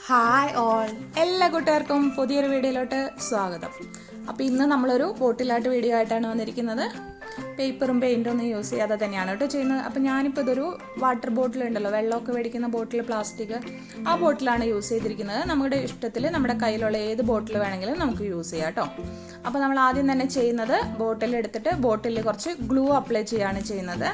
Hi all, എല്ലാ കൂട്ടുകാർക്കും പുതിയൊരു വീഡിയോയിലോട്ട് സ്വാഗതം. അപ്പോൾ ഇന്ന് നമ്മളൊരു ബോട്ടിലായിട്ട് വീഡിയോ ആയിട്ടാണ് വന്നിരിക്കുന്നത്. പേപ്പറും പെയിൻറ്റും ഒന്നും യൂസ് ചെയ്യാതെ തന്നെയാണ് കേട്ടോ ചെയ്യുന്നത്. അപ്പോൾ ഞാനിപ്പോൾ ഇതൊരു വാട്ടർ ബോട്ടിലുണ്ടല്ലോ, വെള്ളമൊക്കെ മേടിക്കുന്ന ബോട്ടിൽ, പ്ലാസ്റ്റിക്, ആ ബോട്ടിലാണ് യൂസ് ചെയ്തിരിക്കുന്നത്. നമ്മുടെ ഇഷ്ടത്തിൽ നമ്മുടെ കയ്യിലുള്ള ഏത് ബോട്ടിൽ വേണമെങ്കിലും നമുക്ക് യൂസ് ചെയ്യാം കേട്ടോ. അപ്പോൾ നമ്മൾ ആദ്യം തന്നെ ചെയ്യുന്നത് ബോട്ടിൽ എടുത്തിട്ട് ബോട്ടിലിൽ കുറച്ച് ഗ്ലൂ അപ്ലൈ ചെയ്യുകയാണ് ചെയ്യുന്നത്.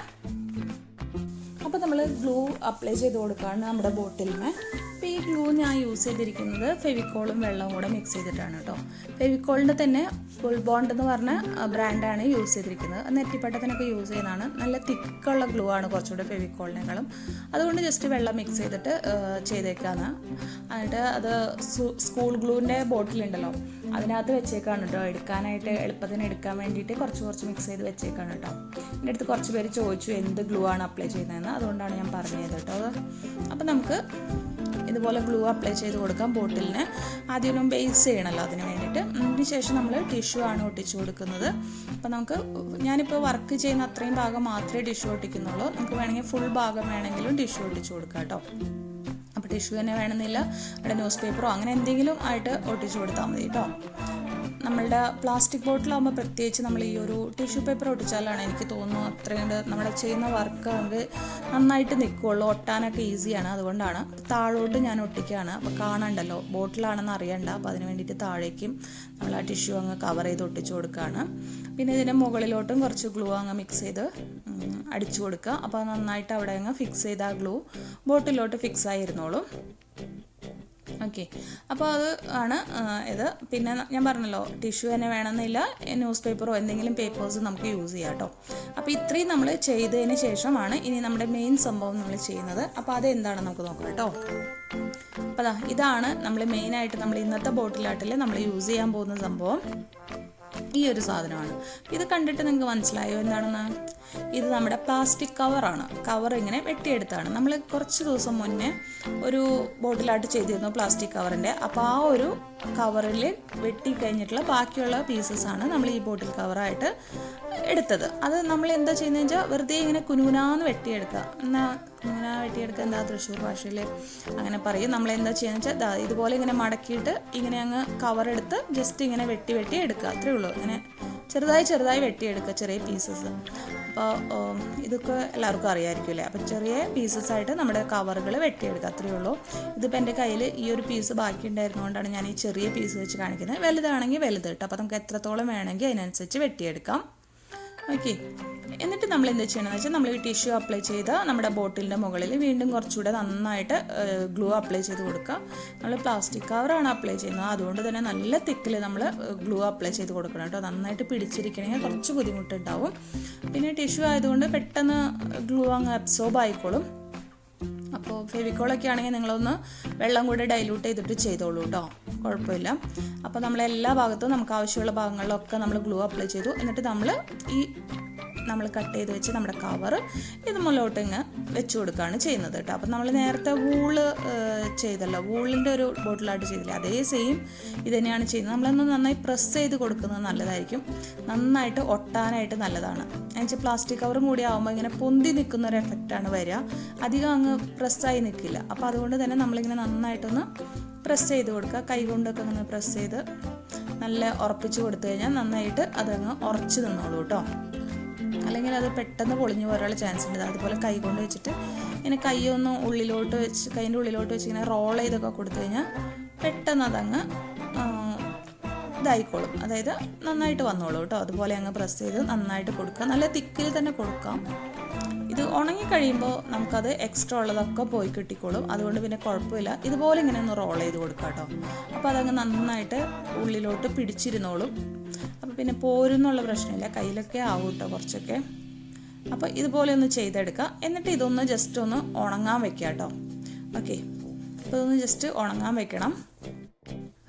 അപ്പോൾ നമ്മൾ ഗ്ലൂ അപ്ലൈ ചെയ്ത് കൊടുക്കുകയാണ് നമ്മുടെ ബോട്ടിലിന്. അപ്പോൾ ഈ ഗ്ലൂ ഞാൻ യൂസ് ചെയ്തിരിക്കുന്നത് ഫെവിക്കോളും വെള്ളവും കൂടെ മിക്സ് ചെയ്തിട്ടാണ് കേട്ടോ. ഫെവിക്കോളിൻ്റെ തന്നെ ഫുൾ ബോണ്ട് എന്ന് പറഞ്ഞ ബ്രാൻഡാണ് യൂസ് ചെയ്തിരിക്കുന്നത്. നെറ്റിപ്പട്ടത്തിനൊക്കെ യൂസ് ചെയ്യുന്നതാണ്. നല്ല തിക്കുള്ള ഗ്ലൂ ആണ് കുറച്ചുകൂടെ ഫെവിക്കോളിനേക്കാളും. അതുകൊണ്ട് ജസ്റ്റ് വെള്ളം മിക്സ് ചെയ്തിട്ട് ചെയ്തേക്കാണ്. എന്നിട്ട് അത് സ്കൂൾ ഗ്ലൂവിൻ്റെ ബോട്ടിലുണ്ടല്ലോ, അതിനകത്ത് വെച്ചേക്കാണ് കേട്ടോ. എടുക്കാനായിട്ട് എളുപ്പത്തിന് എടുക്കാൻ വേണ്ടിയിട്ട് കുറച്ച് മിക്സ് ചെയ്ത് വെച്ചേക്കാണ് കേട്ടോ. എൻ്റെ അടുത്ത് കുറച്ച് പേര് ചോദിച്ചു എന്ത് ഗ്ലൂ ആണ് അപ്ലൈ ചെയ്യുന്നതെന്ന്. അതുകൊണ്ടാണ് ഞാൻ പറഞ്ഞത് കേട്ടോ. അപ്പോൾ നമുക്ക് ഇതുപോലെ ഗ്ലൂ അപ്ലൈ ചെയ്ത് കൊടുക്കാം ബോട്ടിലിന്. ആദ്യം ബേസ് ചെയ്യണമല്ലോ അതിന് വേണ്ടിയിട്ട്. അതിന് ശേഷം നമ്മൾ ടിഷ്യൂ ആണ് ഒട്ടിച്ചു കൊടുക്കുന്നത്. അപ്പോൾ ഞാനിപ്പോൾ വർക്ക് ചെയ്യുന്ന അത്രയും ഭാഗം മാത്രമേ ടിഷ്യൂ ഒട്ടിക്കുന്നുള്ളൂ. നമുക്ക് വേണമെങ്കിൽ ഫുൾ ഭാഗം വേണമെങ്കിലും ടിഷ്യൂ ഒട്ടിച്ചു കൊടുക്കാം കേട്ടോ. അപ്പോൾ ടിഷ്യൂ തന്നെ വേണമെന്നില്ല, അവിടെ ന്യൂസ് പേപ്പറോ അങ്ങനെ എന്തെങ്കിലും ആയിട്ട് ഒട്ടിച്ചു കൊടുത്താൽ മതി കേട്ടോ. നമ്മളുടെ പ്ലാസ്റ്റിക് ബോട്ടിലാകുമ്പോൾ പ്രത്യേകിച്ച് നമ്മൾ ഈ ഒരു ടിഷ്യൂ പേപ്പർ ഒട്ടിച്ചാലാണ് എനിക്ക് തോന്നുന്നു അത്രയും നമ്മുടെ ചെയ്യുന്ന വർക്ക് നമുക്ക് നന്നായിട്ട് നിൽക്കുകയുള്ളൂ. ഒട്ടാനൊക്കെ ഈസിയാണ്. അതുകൊണ്ടാണ് താഴോട്ട് ഞാൻ ഒട്ടിക്കുകയാണ്. അപ്പോൾ കാണണ്ടല്ലോ, ബോട്ടിലാണെന്ന് അറിയണ്ട. അപ്പോൾ അതിന് വേണ്ടിയിട്ട് താഴേക്കും നമ്മൾ ആ ടിഷ്യൂ അങ്ങ് കവർ ചെയ്ത് ഒട്ടിച്ചു കൊടുക്കുകയാണ്. പിന്നെ ഇതിൻ്റെ മുകളിലോട്ടും കുറച്ച് ഗ്ലൂ അങ്ങ് മിക്സ് ചെയ്ത് അടിച്ചു കൊടുക്കുക. അപ്പോൾ നന്നായിട്ട് അവിടെ അങ്ങ് ഫിക്സ് ചെയ്ത് ആ ഗ്ലൂ ബോട്ടിലോട്ട് ഫിക്സ് ആയിരുന്നോളും. ഓക്കെ, അപ്പോൾ അത് ആണ് ഇത്. പിന്നെ ഞാൻ പറഞ്ഞല്ലോ, ടിഷ്യൂ തന്നെ വേണമെന്നില്ല, ന്യൂസ് പേപ്പറോ എന്തെങ്കിലും പേപ്പേഴ്സ് നമുക്ക് യൂസ് ചെയ്യാം കേട്ടോ. അപ്പോൾ ഇത്രയും നമ്മൾ ചെയ്തതിന് ശേഷമാണ് ഇനി നമ്മുടെ മെയിൻ സംഭവം നമ്മൾ ചെയ്യുന്നത്. അപ്പോൾ അതെന്താണെന്ന് നമുക്ക് നോക്കാം കേട്ടോ. അപ്പോൾ ഇതാണ് നമ്മൾ മെയിനായിട്ട് നമ്മൾ ഇന്നത്തെ ബോട്ടിലാട്ടിൽ നമ്മൾ യൂസ് ചെയ്യാൻ പോകുന്ന സംഭവം. ഈ ഒരു സാധനമാണ്. ഇത് കണ്ടിട്ട് നിങ്ങൾക്ക് മനസ്സിലായോ എന്താണെന്ന്? ഇത് നമ്മുടെ പ്ലാസ്റ്റിക് കവറാണ്. കവർ ഇങ്ങനെ വെട്ടിയെടുത്താണ്. നമ്മൾ കുറച്ച് ദിവസം മുന്നേ ഒരു ബോട്ടിലായിട്ട് ചെയ്തിരുന്നു പ്ലാസ്റ്റിക് കവറിൻ്റെ. അപ്പോൾ ആ ഒരു കവറിൽ വെട്ടി കഴിഞ്ഞിട്ടുള്ള ബാക്കിയുള്ള പീസസാണ് നമ്മൾ ഈ ബോട്ടിൽ കവറായിട്ട് എടുത്തത്. അത് നമ്മൾ എന്താ ചെയ്യുന്നത് വെച്ചാൽ വെറുതെ ഇങ്ങനെ കുനുകുനാന്ന് വെട്ടിയെടുക്കുക. എന്നാൽ കുനുകുനാ വെട്ടിയെടുക്കുക എന്താ തൃശ്ശൂർ ഭാഷയിൽ അങ്ങനെ പറയും. നമ്മൾ എന്താ ചെയ്യുന്നത് വെച്ചാൽ ഇതുപോലെ ഇങ്ങനെ മടക്കിയിട്ട് ഇങ്ങനെ അങ്ങ് കവറെടുത്ത് ജസ്റ്റ് ഇങ്ങനെ വെട്ടി എടുക്കുക. അത്രേ ഉള്ളൂ. ഇങ്ങനെ ചെറുതായി വെട്ടിയെടുക്കുക, ചെറിയ പീസസ്. അപ്പോൾ ഇതൊക്കെ എല്ലാവർക്കും അറിയാമായിരിക്കുമല്ലേ. അപ്പോൾ ചെറിയ പീസസായിട്ട് നമ്മുടെ കവറുകൾ വെട്ടിയെടുക്കുക, അത്രയേ ഉള്ളൂ. ഇതിപ്പോൾ എൻ്റെ കയ്യിൽ ഈ ഒരു പീസ് ബാക്കി ഉണ്ടായിരുന്നുകൊണ്ടാണ് ഞാൻ ഈ ചെറിയ പീസ് വെച്ച് കാണിക്കുന്നത്. വലുതാണെങ്കിൽ വലുത് കേട്ടോ. അപ്പോൾ നമുക്ക് എത്രത്തോളം വേണമെങ്കിൽ അതിനനുസരിച്ച് വെട്ടിയെടുക്കാം. ഓക്കെ, എന്നിട്ട് നമ്മൾ എന്ത് ചെയ്യണമെന്ന് വെച്ചാൽ നമ്മൾ ഈ ടിഷ്യൂ അപ്ലൈ ചെയ്ത നമ്മുടെ ബോട്ടിലിൻ്റെ മുകളിൽ വീണ്ടും കുറച്ചുകൂടെ നന്നായിട്ട് ഗ്ലൂ അപ്ലൈ ചെയ്ത് കൊടുക്കുക. നമ്മൾ പ്ലാസ്റ്റിക് കവറാണ് അപ്ലൈ ചെയ്യുന്നത്, അതുകൊണ്ട് തന്നെ നല്ല തിക്കിൽ നമ്മൾ ഗ്ലൂ അപ്ലൈ ചെയ്ത് കൊടുക്കണം കേട്ടോ. നന്നായിട്ട് പിടിച്ചിരിക്കണമെങ്കിൽ കുറച്ച് ബുദ്ധിമുട്ടുണ്ടാവും. പിന്നെ ടിഷ്യൂ ആയതുകൊണ്ട് പെട്ടെന്ന് ഗ്ലൂ അങ്ങ് അബ്സോർബ് ആയിക്കോളും. അപ്പോൾ ഫെവിക്കോളൊക്കെ ആണെങ്കിൽ നിങ്ങളൊന്ന് വെള്ളം കൂടെ ഡൈല്യൂട്ട് ചെയ്തിട്ട് ചെയ്തോളൂ കേട്ടോ, കുഴപ്പമില്ല. അപ്പോൾ നമ്മളെല്ലാ ഭാഗത്തും നമുക്ക് ആവശ്യമുള്ള ഭാഗങ്ങളിലൊക്കെ നമ്മൾ ഗ്ലൂ അപ്ലൈ ചെയ്തു. എന്നിട്ട് നമ്മൾ കട്ട് ചെയ്ത് വെച്ച് നമ്മുടെ കവർ ഇത് മുകളിലോട്ട് ഇങ്ങ് വെച്ച് കൊടുക്കുകയാണ് ചെയ്യുന്നത് കേട്ടോ. അപ്പം നമ്മൾ നേരത്തെ വൂള് ചെയ്തല്ലോ, വൂളിൻ്റെ ഒരു ബോട്ടിലായിട്ട് ചെയ്തില്ലേ, അതേ സെയിം ഇത് തന്നെയാണ് ചെയ്യുന്നത്. നമ്മളൊന്ന് നന്നായി പ്രസ് ചെയ്ത് കൊടുക്കുന്നത് നല്ലതായിരിക്കും. നന്നായിട്ട് ഒട്ടാനായിട്ട് നല്ലതാണ്. എന്നുവെച്ചാൽ പ്ലാസ്റ്റിക് കവറും കൂടി ആകുമ്പോൾ ഇങ്ങനെ പൊന്തി നിൽക്കുന്ന ഒരു എഫക്റ്റാണ് വരിക, അധികം അങ്ങ് പ്രസ്സായി നിൽക്കില്ല. അപ്പോൾ അതുകൊണ്ട് തന്നെ നമ്മളിങ്ങനെ നന്നായിട്ടൊന്ന് പ്രസ് ചെയ്ത് കൊടുക്കുക. കൈ കൊണ്ടൊക്കെ ഒന്ന് പ്രസ് ചെയ്ത് നല്ല ഉറപ്പിച്ച് കൊടുത്തു കഴിഞ്ഞാൽ നന്നായിട്ട് അതങ്ങ് ഉറച്ച് നിന്നോളൂ കേട്ടോ. അല്ലെങ്കിൽ അത് പെട്ടെന്ന് പൊളിഞ്ഞു പോരാനുള്ള ചാൻസ് ഉണ്ട്. അതുപോലെ കൈ കൊണ്ട് വെച്ചിട്ട് ഇങ്ങനെ കൈയൊന്ന് ഉള്ളിലോട്ട് വെച്ച് കൈൻ്റെ ഉള്ളിലോട്ട് വെച്ച് ഇങ്ങനെ റോൾ ചെയ്തൊക്കെ കൊടുത്തു കഴിഞ്ഞാൽ പെട്ടെന്ന് അതങ്ങ് ഇതായിക്കോളും. അതായത് നന്നായിട്ട് വന്നോളൂ കേട്ടോ. അതുപോലെ അങ്ങ് പ്രസ് ചെയ്ത് നന്നായിട്ട് കൊടുക്കുക. നല്ല തിക്കിൽ തന്നെ കൊടുക്കാം. ഇത് ഉണങ്ങി കഴിയുമ്പോൾ നമുക്കത് എക്സ്ട്രാ ഉള്ളതൊക്കെ പോയി കിട്ടിക്കോളും. അതുകൊണ്ട് പിന്നെ കുഴപ്പമില്ല. ഇതുപോലെ ഇങ്ങനെ ഒന്ന് റോൾ ചെയ്ത് കൊടുക്കാം കേട്ടോ. അപ്പോൾ അതങ്ങ് നന്നായിട്ട് ഉള്ളിലോട്ട് പിടിച്ചിരുന്നോളും. അപ്പോൾ പിന്നെ പോരുന്നുള്ള പ്രശ്നമില്ല, കയ്യിലൊക്കെ ആവും കേട്ടോ കുറച്ചൊക്കെ. അപ്പോൾ ഇതുപോലെ ഒന്ന് ചെയ്തെടുക്കുക. എന്നിട്ട് ഇതൊന്ന് ജസ്റ്റ് ഒന്ന് ഉണങ്ങാൻ വെക്കുക കേട്ടോ. ഓക്കെ, അപ്പോൾ ഇതൊന്ന് ജസ്റ്റ് ഉണങ്ങാൻ വെക്കണം.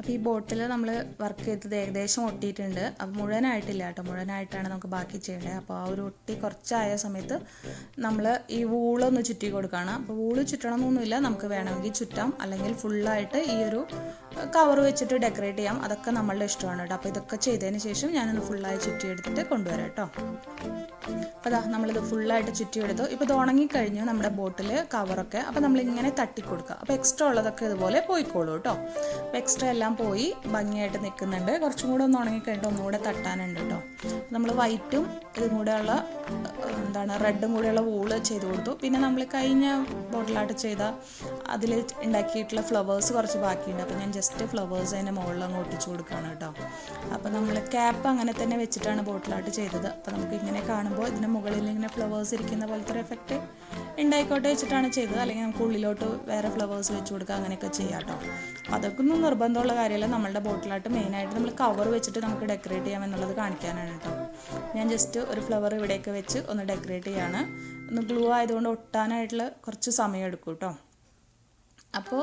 അപ്പോൾ ഈ ബോട്ടിൽ നമ്മൾ വർക്ക് ചെയ്തത് ഏകദേശം ഒട്ടിയിട്ടുണ്ട്. അപ്പോൾ മുഴുവനായിട്ടില്ല കേട്ടോ, മുഴുവനായിട്ടാണ് നമുക്ക് ബാക്കി ചെയ്യേണ്ടത്. അപ്പോൾ ആ ഒരു ഒട്ടി കുറച്ചായ സമയത്ത് നമ്മൾ ഈ വൂളൊന്ന് ചുറ്റി കൊടുക്കുകയാണ്. അപ്പോൾ വൂള് ചുറ്റണമെന്നൊന്നുമില്ല, നമുക്ക് വേണമെങ്കിൽ ചുറ്റാം, അല്ലെങ്കിൽ ഫുള്ളായിട്ട് ഈ ഒരു കവർ വെച്ചിട്ട് ഡെക്കറേറ്റ് ചെയ്യാം. അതൊക്കെ നമ്മളുടെ ഇഷ്ടമാണ് കേട്ടോ. അപ്പോൾ ഇതൊക്കെ ചെയ്തതിന് ശേഷം ഞാനൊന്ന് ഫുള്ളായി ചുറ്റിയെടുത്തിട്ട് കൊണ്ടുവരാം കേട്ടോ. അപ്പോൾ അതാ നമ്മളിത് ഫുള്ളായിട്ട് ചുറ്റിയെടുത്തു. ഇപ്പോൾ ഇത് ഉണങ്ങിക്കഴിഞ്ഞു നമ്മുടെ ബോട്ടിൽ കവറൊക്കെ. അപ്പോൾ നമ്മളിങ്ങനെ തട്ടിക്കൊടുക്കുക. അപ്പോൾ എക്സ്ട്രാ ഉള്ളതൊക്കെ ഇതുപോലെ പോയിക്കോളൂ കേട്ടോ. അപ്പോൾ എക്സ്ട്രാ എല്ലാം പോയി ഭംഗിയായിട്ട് നിൽക്കുന്നുണ്ട്. കുറച്ചും കൂടെ ഒന്ന് ഉണങ്ങിക്കഴിഞ്ഞിട്ട് ഒന്നുകൂടെ തട്ടാനുണ്ട് കേട്ടോ. നമ്മൾ വൈറ്റും ഇതും കൂടെയുള്ള റെഡും കൂടെയുള്ള വൂള് ചെയ്ത് കൊടുത്തു. പിന്നെ നമ്മൾ കഴിഞ്ഞ ബോട്ടിലായിട്ട് ചെയ്ത അതിൽ ഉണ്ടാക്കിയിട്ടുള്ള ഫ്ലവേഴ്സ് കുറച്ച് ബാക്കിയുണ്ട്. അപ്പോൾ ഞാൻ ജസ്റ്റ് ഫ്ലവേഴ്സ് അതിൻ്റെ മുകളിൽ അങ്ങ് ഒട്ടിച്ചു കൊടുക്കുകയാണ് കേട്ടോ. അപ്പോൾ നമ്മൾ ക്യാപ്പ് അങ്ങനെ തന്നെ വെച്ചിട്ടാണ് ബോട്ടിലായിട്ട് ചെയ്തത്. അപ്പോൾ നമുക്ക് ഇങ്ങനെ കാണുമ്പോൾ ഇതിന് മുകളിൽ ഇങ്ങനെ ഫ്ലവേഴ്സ് ഇരിക്കുന്ന പോലത്തെ ഒരു എഫക്റ്റ് ഉണ്ടായിക്കോട്ടെ വെച്ചിട്ടാണ് ചെയ്തത്. അല്ലെങ്കിൽ നമുക്ക് ഉള്ളിലോട്ട് വേറെ ഫ്ലവേഴ്സ് വെച്ച് കൊടുക്കുക, അങ്ങനെയൊക്കെ ചെയ്യാം കേട്ടോ. അതൊക്കെ ഒന്നും നിർബന്ധമുള്ള കാര്യമല്ല. നമ്മളുടെ ബോട്ടിലായിട്ട് മെയിനായിട്ട് നമ്മൾ കവർ വെച്ചിട്ട് നമുക്ക് ഡെക്കറേറ്റ് ചെയ്യാം എന്നുള്ളത് കാണിക്കാനാണ് കേട്ടോ. ഞാൻ ജസ്റ്റ് ഒരു ഫ്ലവർ ഇവിടെയൊക്കെ വെച്ച് ഒന്ന് ഡെക്കറേറ്റ് ചെയ്യാണ്. ഒന്ന് ഗ്ലൂ ആയതുകൊണ്ട് ഒട്ടാനായിട്ടുള്ള കുറച്ച് സമയം എടുക്കും കേട്ടോ. അപ്പോൾ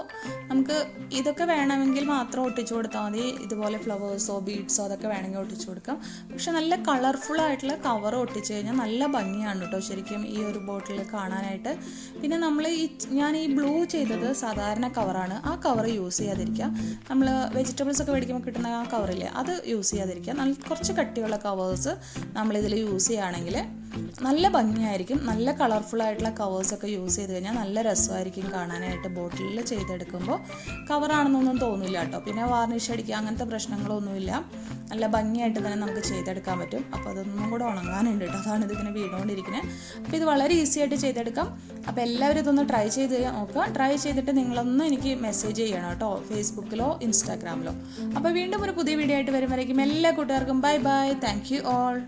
നമുക്ക് ഇതൊക്കെ വേണമെങ്കിൽ മാത്രം ഒട്ടിച്ചു കൊടുത്താൽ മതി. ഇതുപോലെ ഫ്ലവേഴ്സോ ബീഡ്സോ അതൊക്കെ വേണമെങ്കിൽ ഒട്ടിച്ചു കൊടുക്കാം. പക്ഷെ നല്ല കളർഫുൾ ആയിട്ടുള്ള കവർ ഒട്ടിച്ചു കഴിഞ്ഞാൽ നല്ല ഭംഗിയാണ് കേട്ടോ ശരിക്കും ഈ ഒരു ബോട്ടിൽ കാണാനായിട്ട്. പിന്നെ ഞാൻ ഈ ബ്ലൂ ചെയ്തത് സാധാരണ കവറാണ്. ആ കവർ യൂസ് ചെയ്യാതിരിക്കുക. നമ്മൾ വെജിറ്റബിൾസ് ഒക്കെ മേടിക്കുമ്പോൾ കിട്ടുന്ന ആ കവറില്ലേ, അത് യൂസ് ചെയ്യാതിരിക്കുക. കുറച്ച് കട്ടിയുള്ള കവേഴ്സ് നമ്മളിതിൽ യൂസ് ചെയ്യുകയാണെങ്കിൽ നല്ല ഭംഗിയായിരിക്കും. നല്ല കളർഫുൾ ആയിട്ടുള്ള കവേഴ്സൊക്കെ യൂസ് ചെയ്ത് കഴിഞ്ഞാൽ നല്ല രസമായിരിക്കും കാണാനായിട്ട്. ബോട്ടിലിൽ ചെയ്തെടുക്കുമ്പോൾ കവറാണെന്നൊന്നും തോന്നില്ല കേട്ടോ. പിന്നെ വാർണിഷ് അടിക്കുക അങ്ങനത്തെ പ്രശ്നങ്ങളൊന്നുമില്ല. നല്ല ഭംഗിയായിട്ട് തന്നെ നമുക്ക് ചെയ്തെടുക്കാൻ പറ്റും. അപ്പോൾ അതൊന്നും കൂടെ ഉണങ്ങാനുണ്ട് കേട്ടോ. അതാണ് ഇതിങ്ങനെ വീണുകൊണ്ടിരിക്കുന്നത്. അപ്പോൾ ഇത് വളരെ ഈസി ആയിട്ട് ചെയ്തെടുക്കാം. അപ്പോൾ എല്ലാവരും ഇതൊന്ന് ട്രൈ ചെയ്ത് നോക്കുക. ട്രൈ ചെയ്തിട്ട് നിങ്ങളൊന്ന് എനിക്ക് മെസ്സേജ് ചെയ്യണം കേട്ടോ, ഫേസ്ബുക്കിലോ ഇൻസ്റ്റാഗ്രാമിലോ. അപ്പോൾ വീണ്ടും ഒരു പുതിയ വീഡിയോ ആയിട്ട് വരുമ്പോഴേക്കും എല്ലാ കൂട്ടുകാർക്കും bye bye. Thank you all.